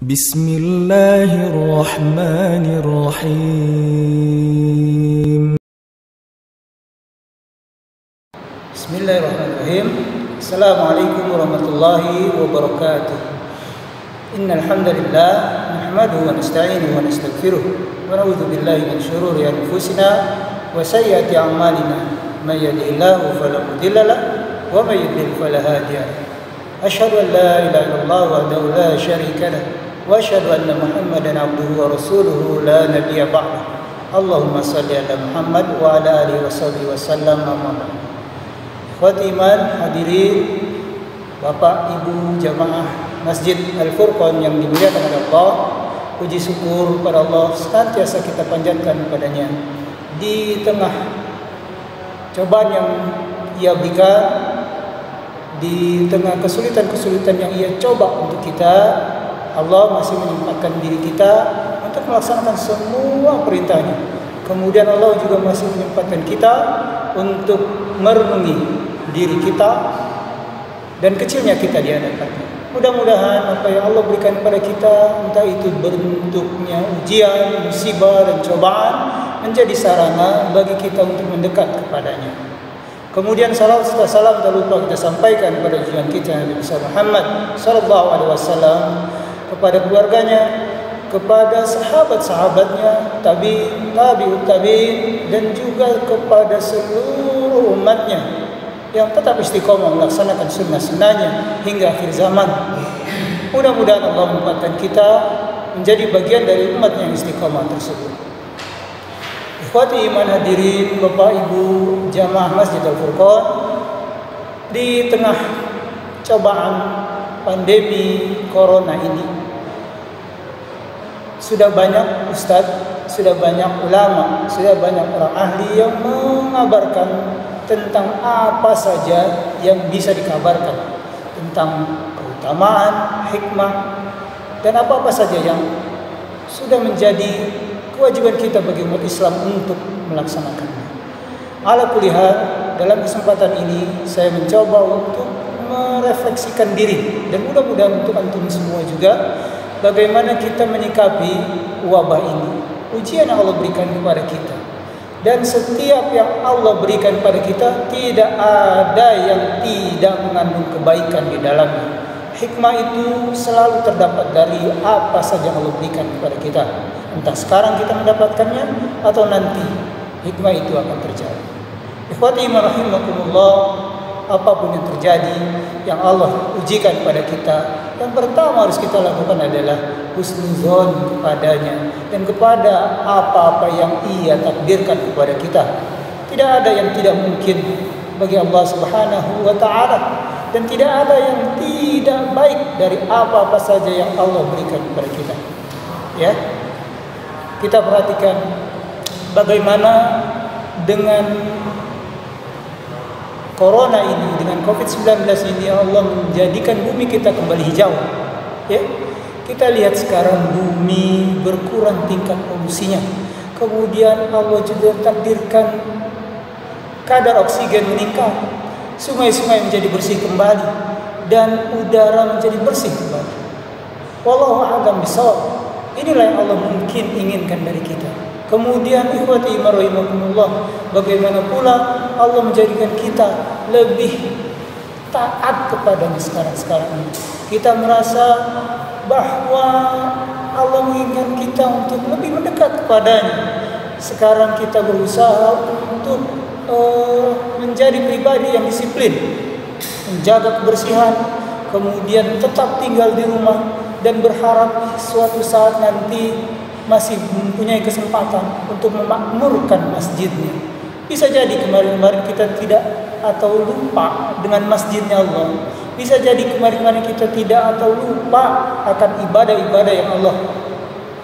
Bismillahirrahmanirrahim. Bismillahirrahmanirrahim. Assalamualaikum warahmatullahi wabarakatuh. Innal hamdalillah nahmaduhu wa nasta'inuhu wa nastaghfiruh wa na'udzu billahi min shururi anfusina wa sayyiati a'malina. May yahdihillahu fala mudilla lahu wa may yudlil fala hadiya lahu. Asyhadu an la ilaha illallah wahdahu la syarika lahu wa asyhadu anna Muhammadan abduhu wa rasuluhu la nabiyya ba'dahu. Allahumma shalli ala Muhammad wa ala alihi washabihi wasallam. Amma ba'du. Ikhwati iman, hadirin, Bapak, Ibu, jamaah Masjid Al-Furqan yang dimuliakan oleh Allah, puji syukur pada Allah senantiasa kita panjatkan kepadanya di tengah cobaan yang Ia berikan, di tengah kesulitan-kesulitan yang Ia coba untuk kita. Allah masih menyempatkan diri kita untuk melaksanakan semua perintahnya. Kemudian Allah juga masih menyempatkan kita untuk merenungi diri kita dan kecilnya kita di hadapannya. Mudah-mudahan apa yang Allah berikan kepada kita, entah itu bentuknya ujian, musibah dan cobaan, menjadi sarana bagi kita untuk mendekat kepadanya. Kemudian salam serta salam tak lupa kita sampaikan kepada junjungan kita Nabi Muhammad sallallahu alaihi wasallam, kepada keluarganya, kepada sahabat-sahabatnya, tabi'ut tabi'in, dan juga kepada seluruh umatnya yang tetap istiqomah melaksanakan sunnah-sunnahnya hingga akhir zaman. Mudah-mudahan Allah menempatkan kita menjadi bagian dari umat yang istiqomah tersebut. Ikhwati iman, hadirin, Bapak Ibu jamaah Masjid Al-Furqan, di tengah cobaan pandemi corona ini, sudah banyak ustadz, sudah banyak ulama, sudah banyak orang ahli yang mengabarkan tentang apa saja yang bisa dikabarkan tentang keutamaan, hikmah, dan apa-apa saja yang sudah menjadi kewajiban kita bagi umat Islam untuk melaksanakannya. Ala kulli hal, dalam kesempatan ini saya mencoba untuk merefleksikan diri, dan mudah-mudahan untuk antum semua juga, bagaimana kita menyikapi wabah ini, ujian yang Allah berikan kepada kita. Dan setiap yang Allah berikan kepada kita, tidak ada yang tidak mengandung kebaikan di dalamnya. Hikmah itu selalu terdapat dari apa saja yang Allah berikan kepada kita. Entah sekarang kita mendapatkannya atau nanti hikmah itu akan terjadi. Ikhwati iman rahimakumullah, apapun yang terjadi, yang Allah ujikan kepada kita, yang pertama harus kita lakukan adalah husnuzon kepadanya dan kepada apa-apa yang Ia takdirkan kepada kita. Tidak ada yang tidak mungkin bagi Allah Subhanahu wa ta'ala, dan tidak ada yang tidak baik dari apa-apa saja yang Allah berikan kepada kita. Ya, kita perhatikan bagaimana dengan corona ini, dengan COVID-19 ini, Allah menjadikan bumi kita kembali hijau. Ya, kita lihat sekarang bumi berkurang tingkat polusinya. Kemudian Allah juga takdirkan kadar oksigen meningkat, sungai-sungai menjadi bersih kembali, dan udara menjadi bersih kembali. Wallahu a'lam bishawab. Inilah yang Allah mungkin inginkan dari kita. Kemudian ikhwati iman rahimakumullah, bagaimana pula Allah menjadikan kita lebih taat kepadanya sekarang ini. Kita merasa bahwa Allah menginginkan kita untuk lebih mendekat kepadanya. Sekarang kita berusaha untuk menjadi pribadi yang disiplin, menjaga kebersihan, kemudian tetap tinggal di rumah, dan berharap suatu saat nanti masih mempunyai kesempatan untuk memakmurkan masjidnya. Bisa jadi kemarin-kemarin kita tidak atau lupa dengan masjidnya Allah. Bisa jadi kemarin-kemarin kita tidak atau lupa akan ibadah-ibadah yang Allah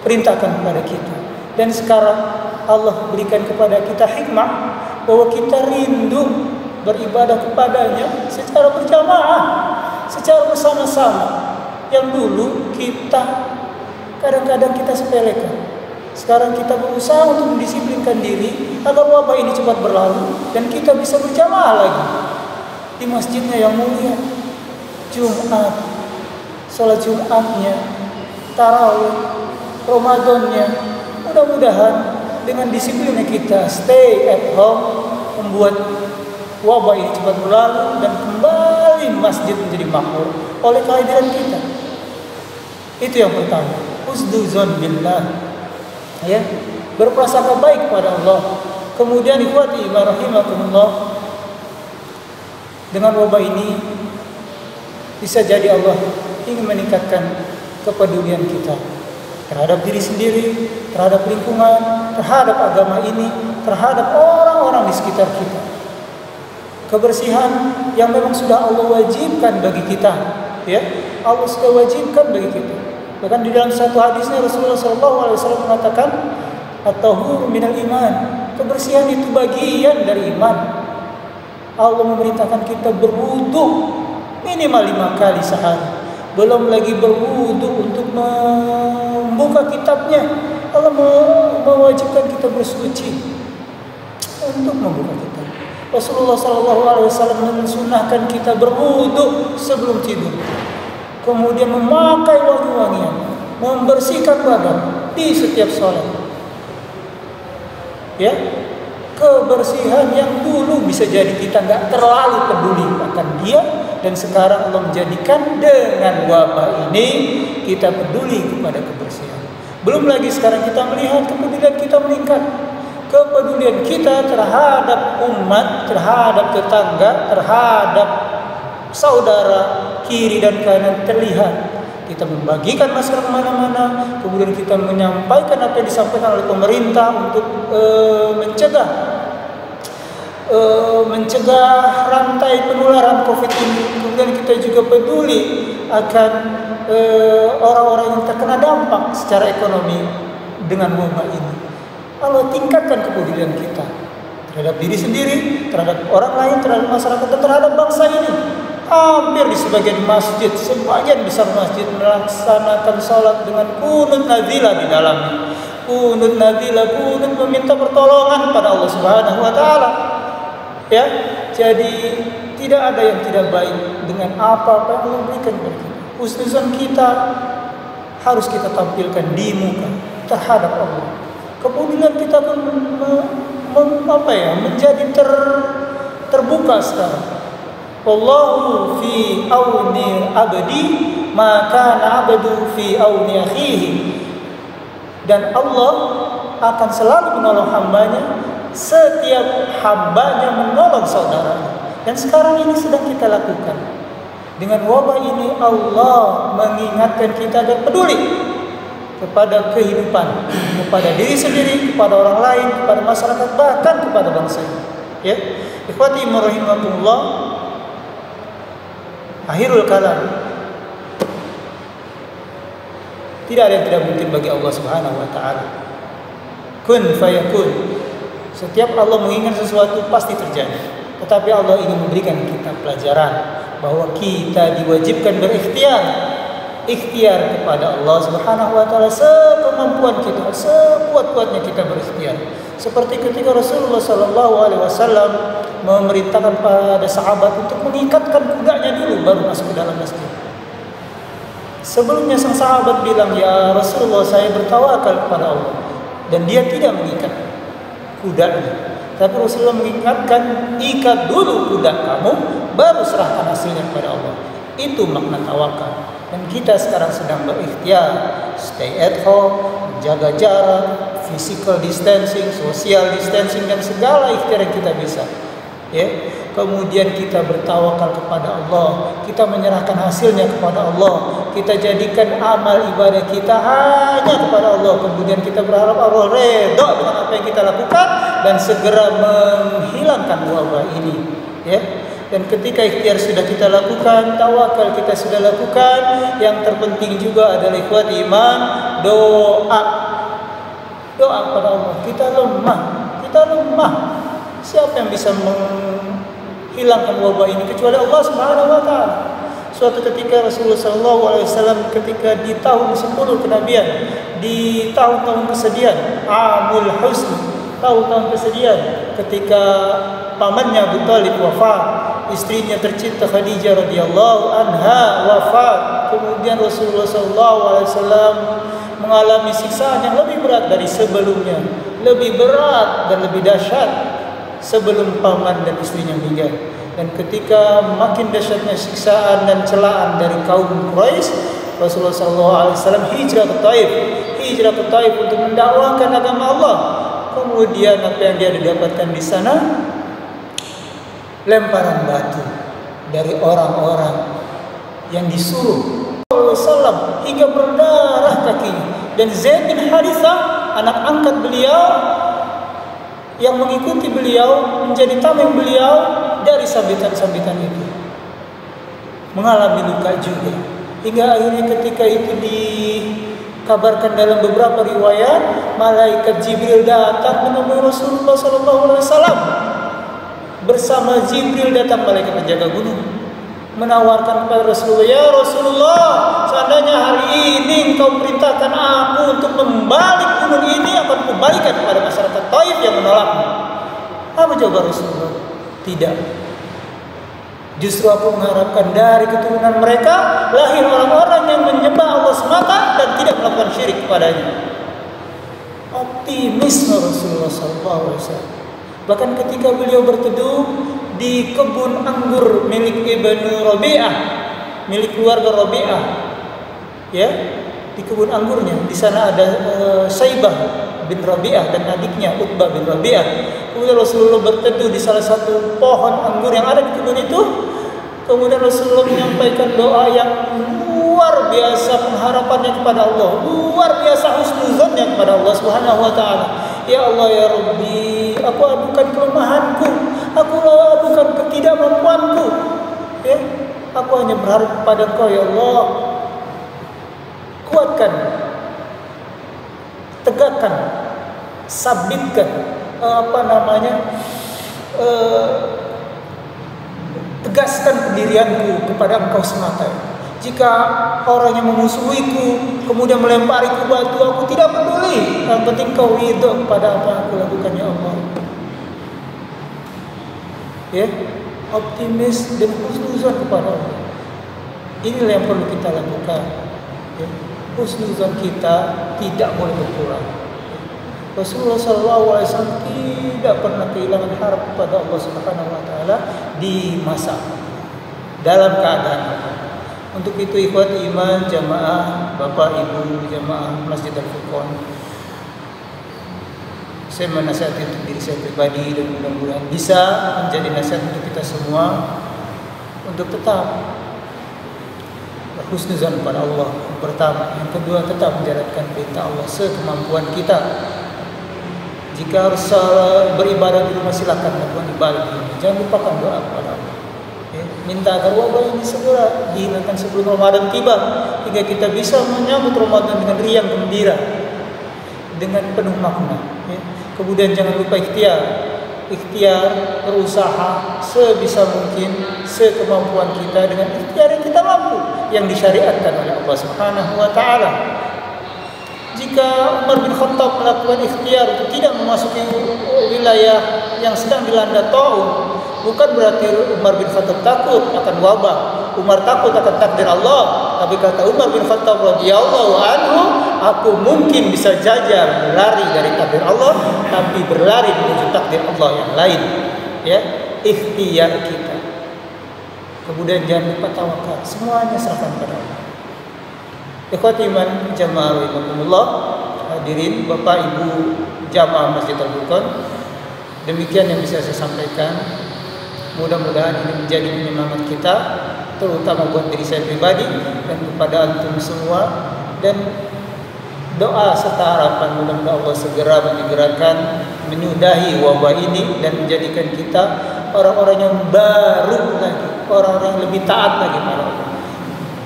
perintahkan kepada kita. Dan sekarang Allah berikan kepada kita hikmah bahwa kita rindu beribadah kepadanya secara berjamaah, secara bersama-sama. Yang dulu kita kadang-kadang kita sepelekan. Sekarang kita berusaha untuk mendisiplinkan diri agar wabah ini cepat berlalu dan kita bisa berjamaah lagi di masjidnya yang mulia. Jumat, sholat Jumatnya tarawih, Ramadannya. Mudah-mudahan dengan disiplinnya kita stay at home membuat wabah ini cepat berlalu dan kembali masjid menjadi makmur oleh kehadiran kita. Itu yang pertama. Husnuzon billah, ya, berprasangka baik kepada Allah. Kemudian ikhwati rahimakumullah, dengan wabah ini bisa jadi Allah ingin meningkatkan kepedulian kita terhadap diri sendiri, terhadap lingkungan, terhadap agama ini, terhadap orang-orang di sekitar kita. Kebersihan yang memang sudah Allah wajibkan bagi kita, ya, Allah sudah wajibkan bagi kita. Bahkan di dalam satu hadisnya Rasulullah SAW mengatakan, at-tahur minal iman, kebersihan itu bagian dari iman. Allah memerintahkan kita berwudu minimal 5 kali sehari. Belum lagi berwudu untuk membuka kitabnya. Allah mewajibkan kita bersuci untuk membuka kitab. Rasulullah SAW mensunahkan kita berwudu sebelum tidur. Kemudian memakai wangi-wangian, membersihkan badan di setiap sholat. Ya, kebersihan yang dulu bisa jadi kita nggak terlalu peduli akan dia, dan sekarang Allah menjadikan dengan wabah ini kita peduli kepada kebersihan. Belum lagi sekarang kita melihat kepedulian kita meningkat, kepedulian kita terhadap umat, terhadap tetangga, terhadap saudara kiri dan kanan terlihat. Kita membagikan masker kemana-mana, kemudian kita menyampaikan apa yang disampaikan oleh pemerintah untuk mencegah rantai penularan COVID ini. Kemudian kita juga peduli akan orang-orang yang terkena dampak secara ekonomi dengan wabah ini. Allah tingkatkan kepedulian kita terhadap diri sendiri, terhadap orang lain, terhadap masyarakat, dan terhadap bangsa ini. Hampir di sebagian masjid, sebagian besar masjid melaksanakan sholat dengan kunut nazilah di dalamnya. Kunut nazilah, kunut meminta pertolongan pada Allah Subhanahu wa Ta'ala. Ya, jadi tidak ada yang tidak baik dengan apa-apa yang Allah berikan kepada kita. Husnuzon kita harus kita tampilkan di muka terhadap Allah. Kepedulian kita pun menjadi terbuka sekarang. Wallahu fi auni abdi maka abdu fi auni akhihi. Dan Allah akan selalu menolong hambanya setiap hambanya menolong saudaranya. Dan sekarang ini sedang kita lakukan. Dengan wabah ini Allah mengingatkan kita agar peduli kepada kehidupan, kepada diri sendiri, kepada orang lain, kepada masyarakat, bahkan kepada bangsa ini. Ya, ikhwati rahimakumullah, akhirul kalam, tidak ada yang tidak mungkin bagi Allah Subhanahu wa Ta'ala. Kun fayakun. Setiap Allah menginginkan sesuatu pasti terjadi. Tetapi Allah ingin memberikan kita pelajaran bahwa kita diwajibkan ikhtiar kepada Allah Subhanahu wa Ta'ala sekemampuan kita, sekuat-kuatnya kita berikhtiar. Seperti ketika Rasulullah SAW memerintahkan pada sahabat untuk mengikatkan kudanya dulu baru masuk ke dalam masjid. Sebelumnya sang sahabat bilang, "Ya Rasulullah, saya bertawakal kepada Allah." Dan dia tidak mengikat kudanya. Tapi Rasulullah mengingatkan, ikat dulu kuda kamu, baru serahkan hasilnya kepada Allah. Itu makna tawakal. Dan kita sekarang sedang berikhtiar, stay at home, menjaga jarak, physical distancing, social distancing, dan segala ikhtiar yang kita bisa. Ya, kemudian kita bertawakal kepada Allah, kita menyerahkan hasilnya kepada Allah, kita jadikan amal ibadah kita hanya kepada Allah. Kemudian kita berharap Allah redha dengan apa yang kita lakukan dan segera menghilangkan wabah ini. Ya. Dan ketika ikhtiar sudah kita lakukan, tawakal kita sudah lakukan, yang terpenting juga adalah ikhwat iman, doa kepada Allah. Kita lemah. Siapa yang bisa menghilangkan wabah ini kecuali Allah Subhanahu wa Ta'ala. Suatu ketika Rasulullah SAW ketika di tahun 10 kenabian, di tahun-tahun kesedihan, Amul Husn, tahun-tahun kesedihan, ketika pamannya Abu Thalib wafat, istrinya tercinta Khadijah radhiyallahu anha wafat, kemudian Rasulullah SAW mengalami siksaan yang lebih berat dari sebelumnya, lebih berat dan lebih dahsyat sebelum paman dan istrinya meninggal. Dan ketika makin dahsyatnya siksaan dan celaan dari kaum Quraisy, Rasulullah SAW hijrah ke Taif untuk mendakwakan agama Allah. Kemudian apa yang dia dapatkan di sana? Lemparan batu dari orang-orang yang disuruh Rasulullah hingga berdarah kakinya. Dan Zaid bin Harithah, anak angkat beliau yang mengikuti beliau, menjadi tameng beliau dari sambitan-sambitan itu, mengalami luka juga. Hingga akhirnya ketika itu dikabarkan dalam beberapa riwayat, malaikat Jibril datang menemui Rasulullah SAW. Bersama Jibril datang malaikat penjaga gunung, menawarkan kepada Rasulullah, ya Rasulullah, seandainya hari ini engkau perintahkan aku untuk membalik gunung ini, akan kubalikan kepada masyarakat Taif yang menolakmu. Apa jawab Rasulullah? Tidak. Justru aku mengharapkan dari keturunan mereka lahir orang-orang yang menyembah Allah semata dan tidak melakukan syirik kepadanya. Optimisme Rasulullah SAW. Bahkan ketika beliau berteduh di kebun anggur milik Ibnu Rabi'ah, milik keluarga Rabi'ah, ya, di kebun anggurnya, di sana ada Saibah bin Rabi'ah dan adiknya Utbah bin Rabi'ah. Kemudian Rasulullah berteduh di salah satu pohon anggur yang ada di kebun itu. Kemudian Rasulullah menyampaikan doa yang luar biasa pengharapannya kepada Allah, luar biasa husnuzannya kepada Allah Subhanahu wa taala. Ya Allah ya Rabbi, aku adukan kelemahanku, aku adukan ketidakmampuanku. Ya, aku hanya berharap kepada Engkau ya Allah. Kuatkan, tegakkan, sabitkan tegaskan pendirianku kepada Engkau semata. Jika orang yang memusuhiku kemudian melempariku batu, aku tidak peduli. Yang penting Kau ridho kepada apa yang aku lakukan ya Allah. Ya, optimis dan husnuzon kepada Allah. Inilah yang perlu kita lakukan. Ya, husnuzon kita tidak boleh berkurang. Rasulullah SAW tidak pernah kehilangan harap kepada Allah Subhanahu wa taala di masa dalam keadaan apa. Untuk itu ikhwat iman jamaah, Bapak Ibu jamaah Masjid Al-Furqan, saya menasihati untuk diri saya pribadi dan mudah-mudahan bisa menjadi nasihat untuk kita semua untuk tetap husnuzan kepada Allah. Yang pertama, yang kedua tetap menjalankan perintah Allah sekemampuan kita. Jika harus beribadah di rumah silakan melakukan ibadah. Jangan lupakan doa kepada Allah. Ya, minta agar wabah ini segera dihilangkan sebelum Ramadan tiba, hingga kita bisa menyambut Ramadan dengan riang gembira, dengan penuh makna. Ya. Kemudian jangan lupa ikhtiar, berusaha sebisa mungkin, sekemampuan kita dengan ikhtiar yang kita mampu, yang disyariatkan oleh Allah Subhanahu wa taala. Jika Umar bin Khattab melakukan ikhtiar untuk tidak memasuki wilayah yang sedang dilanda taun, bukan berarti Umar bin Khattab takut akan wabah. Umar takut akan takdir Allah. Tapi kata Umar bin Khattab radhiyallahu anhu, aku mungkin bisa jajar berlari dari takdir Allah, tapi berlari menuju takdir Allah yang lain. Ya, ikhtiar kita. Kemudian jangan lupa tawakal. Semuanya serahkan pada Allah. Ikhwati iman jamaah rahimakumullah, hadirin Bapak Ibu jamaah Masjid Al-Furqan, demikian yang bisa saya sampaikan. Mudah-mudahan ini menjadi penyemangat kita, terutama buat diri saya pribadi dan kepada antum semua, dan doa serta harapan mudah-mudahan Allah segera menyegerakan menyudahi wabah ini dan menjadikan kita orang-orang yang baru lagi, orang-orang yang lebih taat lagi pada Allah.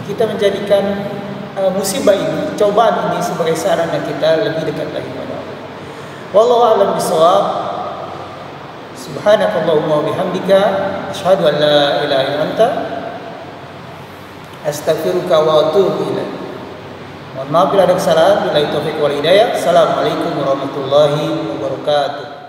Kita menjadikan musibah ini, cobaan ini sebagai sarana kita lebih dekat lagi pada Allah. Wallahu a'lam bishawab. Subhanakallahumma wa bihamdika asyhadu an la ilaha illa anta astaghfiruka wa atubu ilaik. Mohon maaf bila ada kesalahan. Billahi taufiq wal hidayah. Assalamualaikum warahmatullahi wabarakatuh.